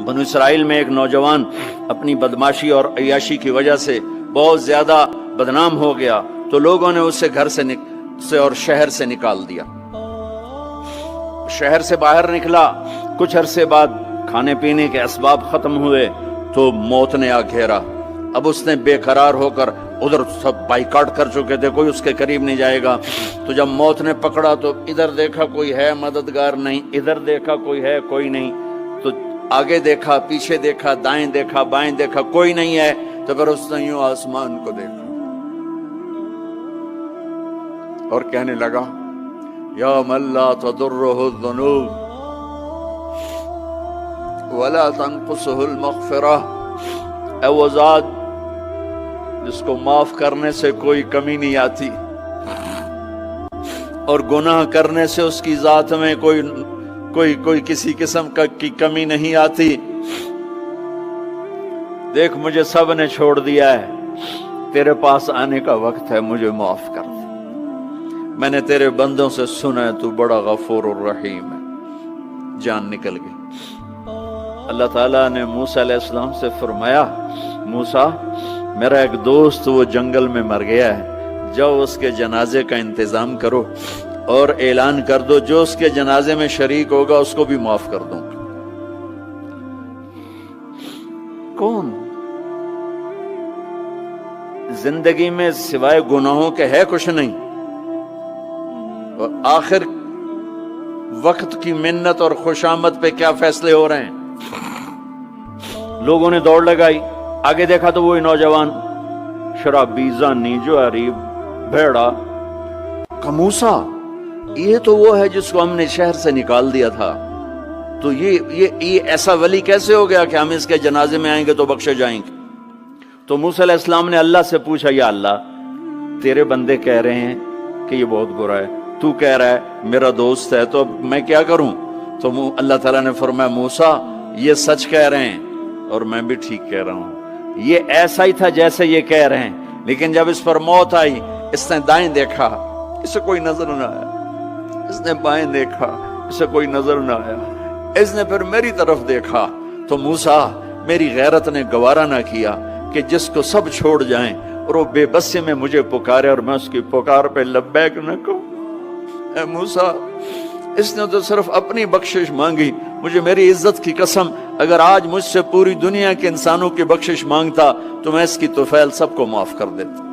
بنو اسرائیل میں ایک نوجوان اپنی بدماشی اور عیاشی کی وجہ سے بہت زیادہ بدنام ہو گیا، تو لوگوں نے اسے گھر سے اور شہر سے نکال دیا۔ شہر سے باہر نکلا، کچھ عرصے بعد کھانے پینے کے اسباب ختم ہوئے تو موت نے آ گھیرا۔ اب اس نے بے قرار ہو کر، ادھر سب بائیکاٹ کر چکے تھے، کوئی اس کے قریب نہیں جائے گا، تو جب موت نے پکڑا تو ادھر دیکھا کوئی ہے مددگار نہیں، ادھر دیکھا کوئی ہے کوئی نہیں، تو آگے دیکھا، پیچھے دیکھا، دائیں دیکھا، بائیں دیکھا، کوئی نہیں ہے، تو پھر اس نے یوں آسمان کو دیکھا اور کہنے لگا یا من لا تضرہ الذنوب ولا تنقصہ المغفرہ، اے وہ ذات جس کو معاف کرنے سے کوئی کمی نہیں آتی اور گناہ کرنے سے اس کی ذات میں کوئی کسی قسم کی کمی نہیں آتی، دیکھ مجھے سب نے چھوڑ دیا ہے، تیرے پاس آنے کا وقت ہے، مجھے معاف کر دے، میں نے تیرے بندوں سے سنا ہے تو بڑا غفور الرحیم ہے۔ جان نکل گئی۔ اللہ تعالیٰ نے موسیٰ علیہ السلام سے فرمایا موسیٰ میرا ایک دوست وہ جنگل میں مر گیا ہے، جاؤ اس کے جنازے کا انتظام کرو اور اعلان کر دو جو اس کے جنازے میں شریک ہوگا اس کو بھی معاف کر دوں۔ کون زندگی میں سوائے گناہوں کے ہے کچھ نہیں، اور آخر وقت کی منت اور خوشامد پہ کیا فیصلے ہو رہے ہیں۔ لوگوں نے دوڑ لگائی، آگے دیکھا تو وہی نوجوان شرابی، زانی، جواری، بھیڑا۔ موسیٰ یہ تو وہ ہے جس کو ہم نے شہر سے نکال دیا تھا، تو یہ ایسا ولی کیسے ہو گیا کہ ہم اس کے جنازے میں آئیں گے تو بخشے جائیں گے؟ تو موسیٰ علیہ السلام نے اللہ سے پوچھا یا اللہ تیرے بندے کہہ رہے ہیں کہ یہ بہت برا ہے، تو کہہ رہا ہے میرا دوست ہے، تو اب میں کیا کروں؟ تو اللہ تعالیٰ نے فرمایا موسیٰ یہ سچ کہہ رہے ہیں اور میں بھی ٹھیک کہہ رہا ہوں، یہ ایسا ہی تھا جیسے یہ کہہ رہے ہیں، لیکن جب اس پر موت آئی اس نے دائیں دیکھا، اسے کوئی نظر نہ آیا، اس نے بائیں دیکھا، اسے کوئی نظر نہ آیا، اس نے پھر میری طرف دیکھا، تو موسیٰ میری غیرت نے گوارا نہ کیا کہ جس کو سب چھوڑ جائیں اور وہ بے بسی میں مجھے پکارے اور میں اس کی پکار پہ لبیک نہ کہوں۔ اے موسیٰ اس نے تو صرف اپنی بخشش مانگی، مجھے میری عزت کی قسم اگر آج مجھ سے پوری دنیا کے انسانوں کی بخشش مانگتا تو میں اس کی طفیل سب کو معاف کر دیتا۔